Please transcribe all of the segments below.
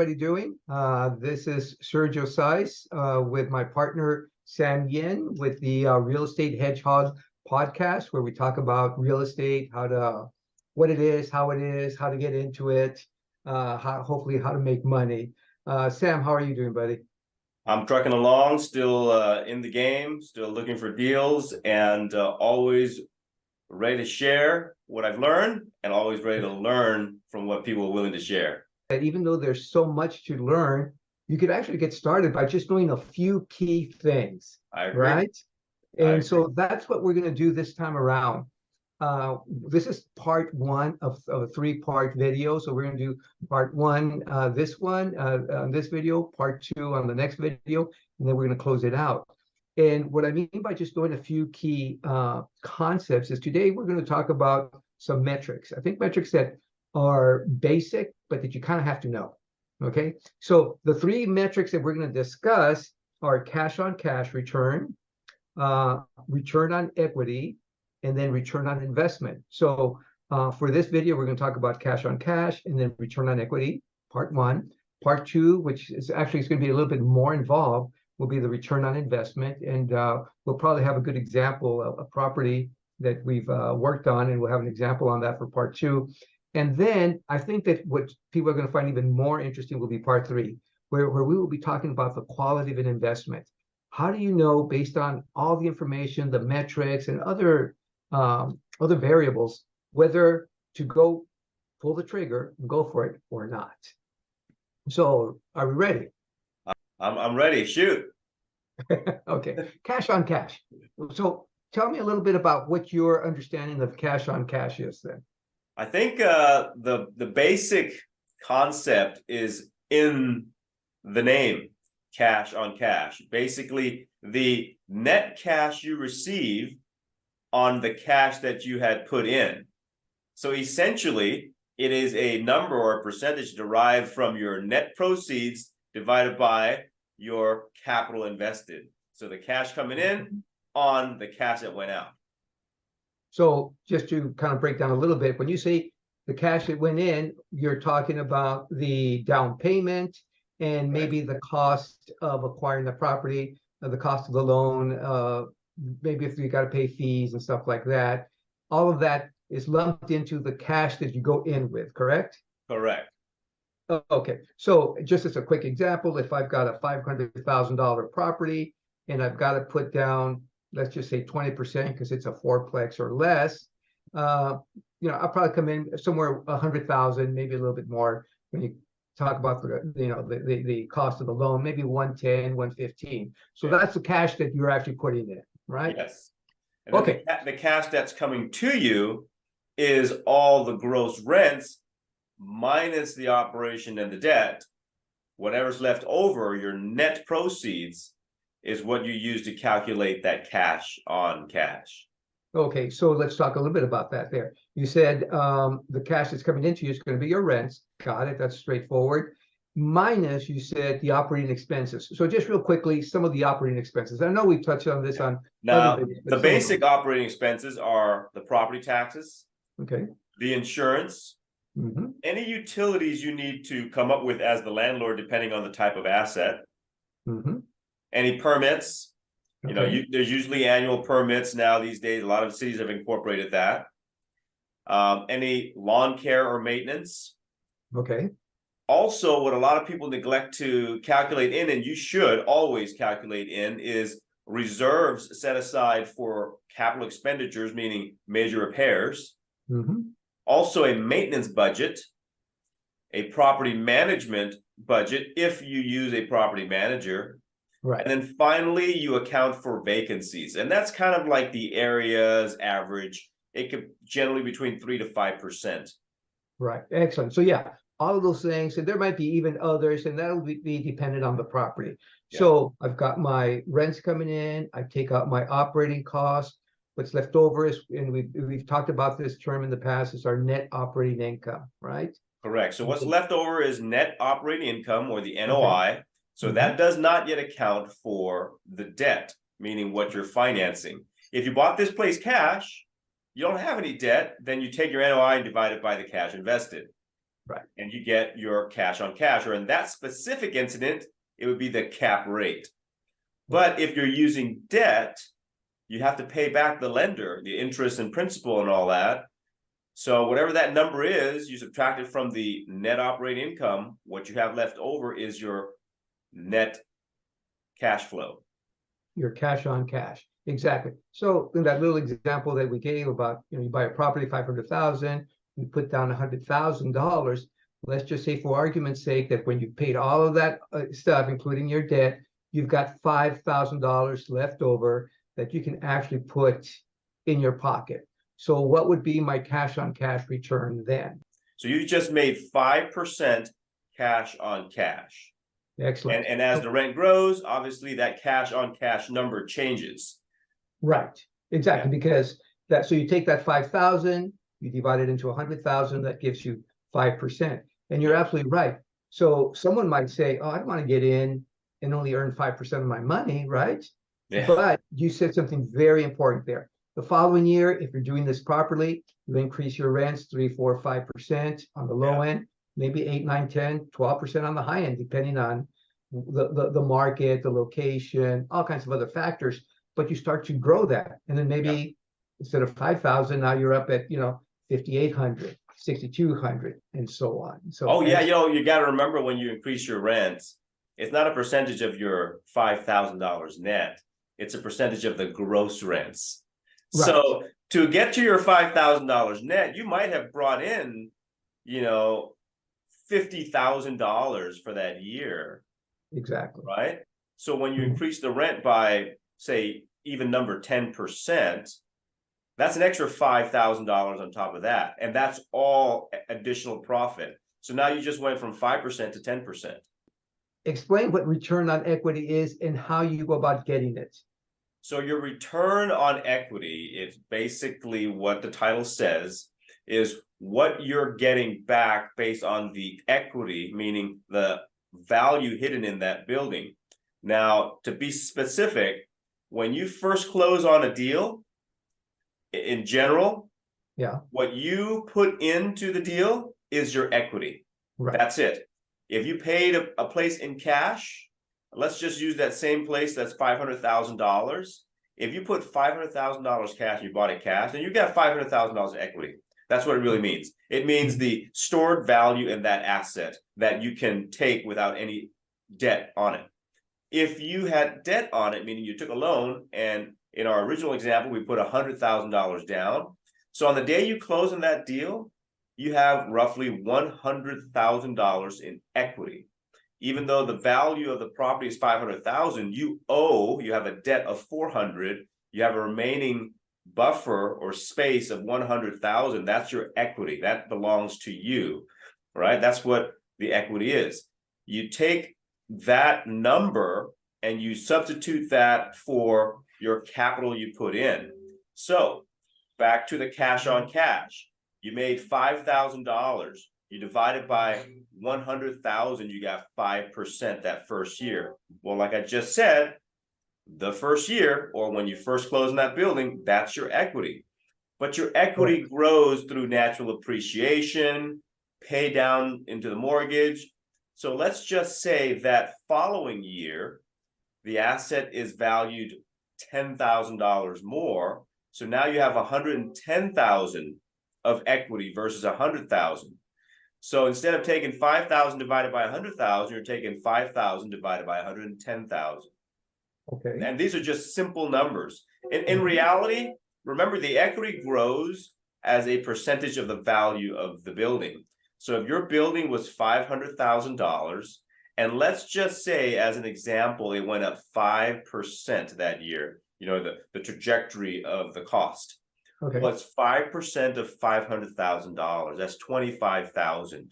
everybody doing? This is Sergio Sais with my partner Sam Yin with the Real Estate Hedgehog podcast, where we talk about real estate, what it is, how to get into it, hopefully how to make money. Sam, how are you doing, buddy? I'm trucking along, still in the game, still looking for deals, and always ready to share what I've learned, and always ready to learn from what people are willing to share. That even though there's so much to learn, you could actually get started by just knowing a few key things, I agree. right? And so that's what we're going to do this time around. This is part one of a three-part video. So we're going to do part one, this one, on this video, part two on the next video, and then we're going to close it out. And what I mean by just doing a few key concepts is today we're going to talk about some metrics. I think metrics that are basic, but that you kind of have to know. Okay, so the three metrics that we're going to discuss are cash on cash return, return on equity, and then return on investment. So for this video, we're going to talk about cash on cash and then return on equity, part one. Part two, which is actually going to be a little bit more involved, will be the return on investment. And we'll probably have a good example of a property that we've worked on, and we'll have an example on that for part two. And then I think that what people are going to find even more interesting will be part three, where we will be talking about the quality of an investment. How do you know, based on all the information, the metrics, and other variables, whether to go pull the trigger and go for it or not? So, are we ready? I'm ready. Shoot. Okay, cash on cash. So, tell me a little bit about what your understanding of cash on cash is then. I think the basic concept is in the name, cash on cash. Basically, the net cash you receive on the cash that you had put in. So essentially, it is a number or a percentage derived from your net proceeds divided by your capital invested. So the cash coming in on the cash that went out. So just to kind of break down a little bit, when you say the cash that went in, you're talking about the down payment and maybe the cost of acquiring the property, the cost of the loan, maybe if you got to pay fees and stuff like that. All of that is lumped into the cash that you go in with, correct? Correct. Okay, so just as a quick example, if I've got a $500,000 property and I've got to put down, let's just say 20% because it's a fourplex or less, I'll probably come in somewhere 100,000, maybe a little bit more when you talk about the cost of the loan, maybe 110, 115. So that's the cash that you're actually putting in, right? Yes. And then okay. The cash that's coming to you is all the gross rents minus the operation and the debt. Whatever's left over, your net proceeds, is what you use to calculate that cash on cash. Okay, so let's talk a little bit about that there. You said the cash that's coming into you is going to be your rents. Got it. That's straightforward. Minus, you said, the operating expenses. So just real quickly, some of the operating expenses. I know we've touched on this on now. Other videos, the basic operating expenses are the property taxes, okay, the insurance, any utilities you need to come up with as the landlord, depending on the type of asset, any permits. Okay. There's usually annual permits now these days. A lot of cities have incorporated that. Any lawn care or maintenance. Okay. Also, what a lot of people neglect to calculate in, and you should always calculate in, is reserves set aside for capital expenditures, meaning major repairs. Also, a maintenance budget, a property management budget, if you use a property manager. Right. And then finally, you account for vacancies. And that's kind of like the area's average. It could generally between 3 to 5%. Right. Excellent. So yeah, all of those things, and there might be even others, and that'll be dependent on the property. Yeah. So I've got my rents coming in, I take out my operating costs. What's left over is, and we've talked about this term in the past, is our net operating income, right? Correct. So what's left over is net operating income, or the NOI. Okay. So that does not yet account for the debt, meaning what you're financing. If you bought this place cash, you don't have any debt, then you take your NOI and divide it by the cash invested. Right. And you get your cash on cash, or in that specific incident, it would be the cap rate. But if you're using debt, you have to pay back the lender, the interest and principal and all that. So whatever that number is, you subtract it from the net operating income. What you have left over is your net cash flow. Your cash on cash. Exactly. So in that little example that we gave about, you buy a property, 500,000, you put down $100,000. Let's just say, for argument's sake, that when you paid all of that stuff, including your debt, you've got $5,000 left over that you can actually put in your pocket. So what would be my cash on cash return then? So you just made 5% cash on cash. Excellent. And as the rent grows, obviously that cash on cash number changes. Right. Exactly. Because that, so you take that 5,000, you divide it into 100,000, that gives you 5%. And you're absolutely right. So someone might say, oh, I don't want to get in and only earn 5% of my money, right? Yeah. But you said something very important there. The following year, if you're doing this properly, you increase your rents 3, 4, 5% on the low end, maybe 8, 9, 10, 12% on the high end, depending on the market, the location, all kinds of other factors. But you start to grow that. And then maybe instead of 5,000, now you're up at, 5,800, 6,200, and so on. So you got to remember, when you increase your rents, it's not a percentage of your $5,000 net. It's a percentage of the gross rents. Right. So to get to your $5,000 net, you might have brought in, $50,000 for that year. Exactly. Right. So when you increase the rent by, say, even number 10%, that's an extra $5,000 on top of that. And that's all additional profit. So now you just went from 5% to 10%. Explain what return on equity is and how you go about getting it. So your return on equity is basically what the title says, is what you're getting back based on the equity, meaning the value hidden in that building. Now, to be specific, when you first close on a deal, in general, what you put into the deal is your equity. Right. That's it. If you paid a place in cash, let's just use that same place that's $500,000. If you put $500,000 cash and you bought it cash, then you got $500,000 equity. That's what it really means. It means the stored value in that asset that you can take without any debt on it. If you had debt on it, meaning you took a loan, and in our original example, we put $100,000 down. So on the day you close on that deal, you have roughly $100,000 in equity. Even though the value of the property is $500,000, you have a debt of $400,000, you have a remaining buffer or space of $100,000. That's your equity. That belongs to you, right? That's what the equity is. You take that number and you substitute that for your capital you put in. So back to the cash on cash. You made $5,000. You divide it by 100,000, you got 5% that first year. Well, like I just said, the first year, or when you first close in that building, that's your equity. But your equity grows through natural appreciation, pay down into the mortgage. So let's just say that following year, the asset is valued $10,000 more. So now you have 110,000 of equity versus 100,000. So instead of taking 5,000 divided by 100,000, you're taking 5,000 divided by 110,000. Okay. And these are just simple numbers. In reality, remember, the equity grows as a percentage of the value of the building. So if your building was $500,000, and let's just say, as an example, it went up 5% that year, the trajectory of the cost. Okay. Well, it's 5% of $500,000. That's $25,000.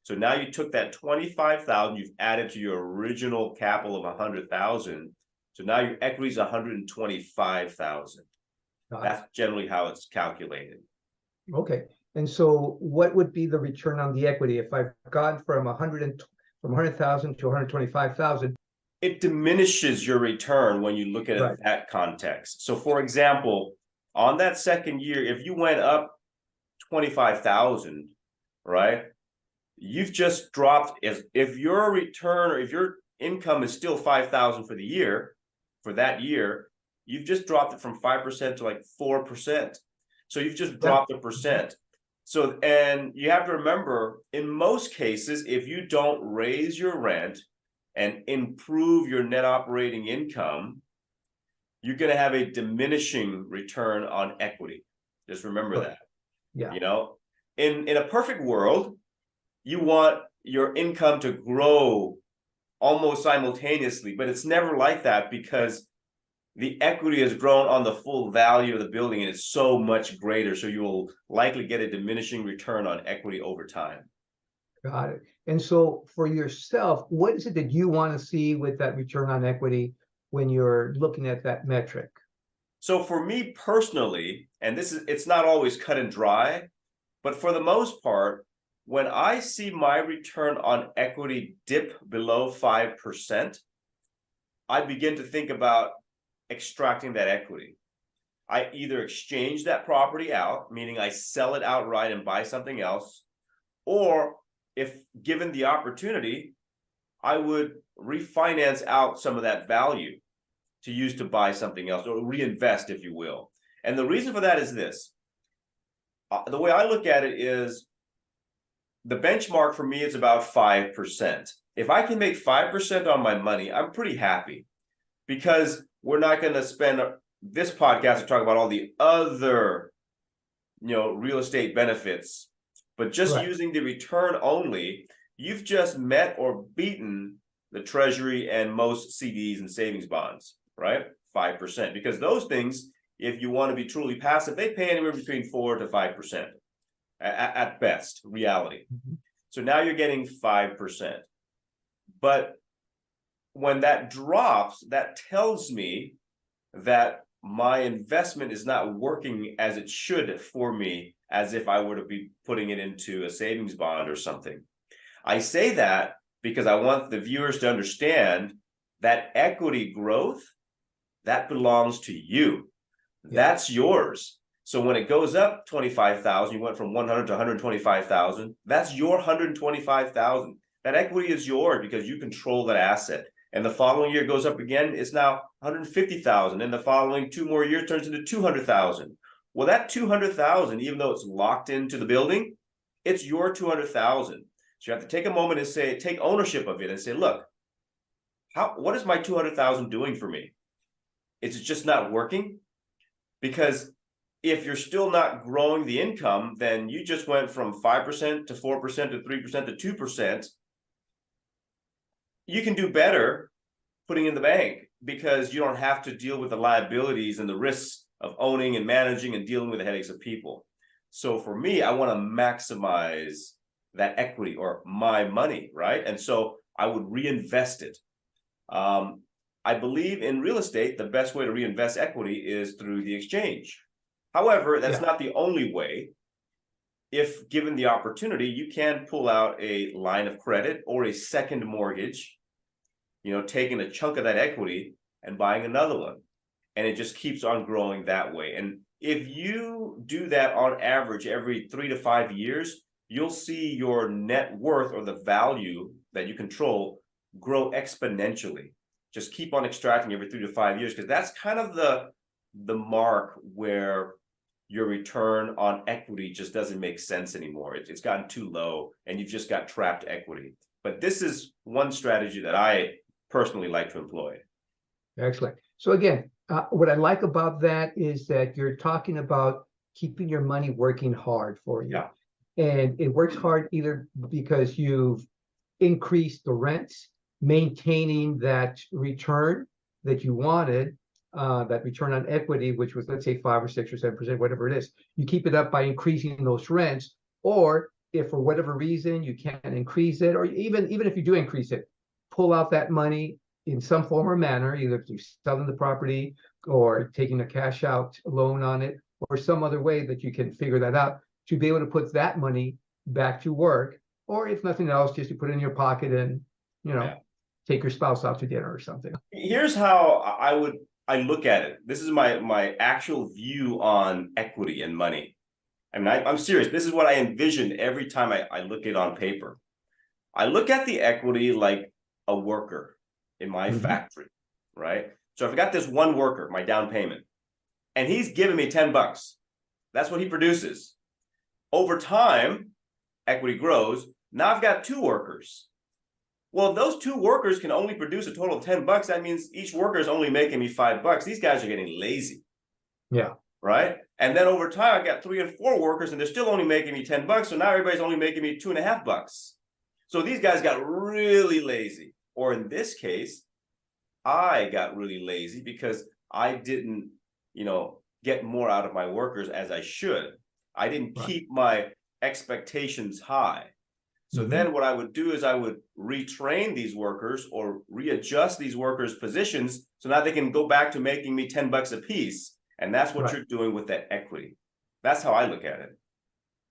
So now you took that $25,000, you've added to your original capital of $100,000. So now your equity is $125,000. That's generally how it's calculated. Okay. And so what would be the return on the equity if I've gone from 100,000 to 125,000? It diminishes your return when you look at it in that context. So for example, on that second year, if you went up 25,000, right? you've just dropped, if your return or if your income is still 5,000 for the year, for that year, you've just dropped it from 5% to like 4%. So you've just dropped a percent. So, and you have to remember, in most cases, if you don't raise your rent and improve your net operating income, you're going to have a diminishing return on equity. Just remember that. Yeah. You know, in a perfect world, you want your income to grow almost simultaneously, but it's never like that because the equity has grown on the full value of the building and it's so much greater. So you will likely get a diminishing return on equity over time. Got it. And so for yourself, what is it that you want to see with that return on equity when you're looking at that metric? So for me personally, and it's not always cut and dry, but for the most part, when I see my return on equity dip below 5%, I begin to think about extracting that equity. I either exchange that property out, meaning I sell it outright and buy something else, or if given the opportunity, I would refinance out some of that value to use to buy something else or reinvest, if you will. And the reason for that is this. The way I look at it is the benchmark for me is about 5%. If I can make 5% on my money, I'm pretty happy because we're not going to spend this podcast to talk about all the other, real estate benefits, but just using the return only, you've just met or beaten the Treasury and most CDs and savings bonds, right? 5%, because those things, if you want to be truly passive, they pay anywhere between 4 to 5% at best, reality. So now you're getting 5%. But when that drops, that tells me that my investment is not working as it should for me, as if I were to be putting it into a savings bond or something. I say that because I want the viewers to understand that equity growth, that belongs to you. That's yours. So when it goes up 25,000, you went from 100 to 125,000, that's your 125,000. That equity is yours because you control that asset. And the following year goes up again, it's now 150,000. And the following 2 more years turns into 200,000. Well, that 200,000, even though it's locked into the building, it's your 200,000. So you have to take a moment and say, take ownership of it and say, look, what is my 200,000 doing for me? Is it just not working? Because if you're still not growing the income, then you just went from 5% to 4% to 3% to 2%. You can do better putting in the bank because you don't have to deal with the liabilities and the risks of owning and managing and dealing with the headaches of people. So for me, I want to maximize that equity or my money, right? And so I would reinvest it. I believe in real estate, the best way to reinvest equity is through the exchange. However, that's not the only way. If given the opportunity, you can pull out a line of credit or a second mortgage, taking a chunk of that equity and buying another one. And it just keeps on growing that way. And if you do that on average every 3 to 5 years, you'll see your net worth or the value that you control grow exponentially. Just keep on extracting every 3 to 5 years, because that's kind of the mark where your return on equity just doesn't make sense anymore. It's gotten too low and you've just got trapped equity. But this is one strategy that I personally like to employ. Excellent. So again, what I like about that is that you're talking about keeping your money working hard for you. Yeah. And it works hard either because you've increased the rents, maintaining that return that you wanted, that return on equity, which was, let's say, 5 or 6 or 7%, whatever it is. You keep it up by increasing those rents, or if for whatever reason you can't increase it, or even if you do increase it, pull out that money in some form or manner, either through selling the property or taking a cash out loan on it, or some other way that you can figure that out to be able to put that money back to work, or if nothing else, just to put it in your pocket and, take your spouse out to dinner or something. Here's how I look at it. This is my actual view on equity and money. I mean, I'm serious. This is what I envision every time I look at it on paper. I look at the equity like a worker in my Mhm. factory, right? So if I got this one worker, my down payment, and he's giving me 10 bucks, that's what he produces. Over time, equity grows. Now I've got two workers. Well, those two workers can only produce a total of 10 bucks. That means each worker is only making me 5 bucks. These guys are getting lazy. Yeah. Right. And then over time, I got 3 and 4 workers, and they're still only making me 10 bucks. So now everybody's only making me 2.5 bucks. So these guys got really lazy. Or in this case, I got really lazy because I didn't, get more out of my workers as I should. I didn't Right. keep my expectations high. So Mhm. then what I would do is I would retrain these workers or readjust these workers' positions so now they can go back to making me 10 bucks a piece. And that's what Right. you're doing with that equity. That's how I look at it.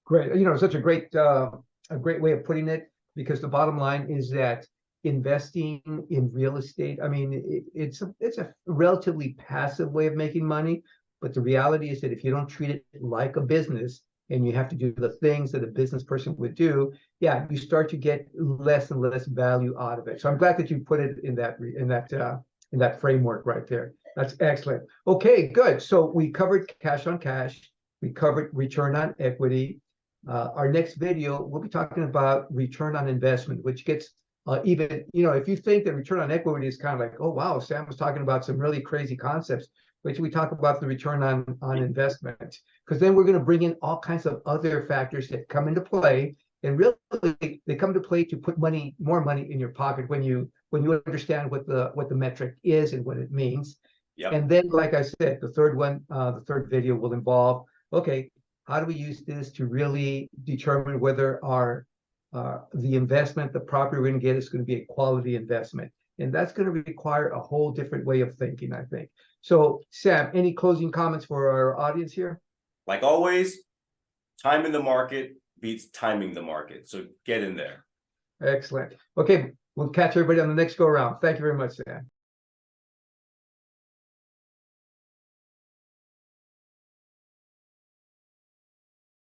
Great. Such a great way of putting it, because the bottom line is that investing in real estate, I mean, it's a relatively passive way of making money, but the reality is that if you don't treat it like a business and you have to do the things that a business person would do, yeah, you start to get less and less value out of it. So I'm glad that you put it in that framework right there. That's excellent. Okay, good. So we covered cash on cash. We covered return on equity. Our next video, we'll be talking about return on investment, which gets even, if you think that return on equity is kind of like, oh, wow, Sam was talking about some really crazy concepts, wait till we talk about the return on investment, because then we're going to bring in all kinds of other factors that come into play. And really, they come to play to put more money in your pocket when you understand what the metric is and what it means. Yep. And then, like I said, the third video will involve, okay, how do we use this to really determine whether the investment, the property we're going to get, is going to be a quality investment? And that's going to require a whole different way of thinking, I think. So, Sam, any closing comments for our audience here? Like always, time in the market beats timing the market. So get in there. Excellent. Okay, we'll catch everybody on the next go around. Thank you very much, Sam.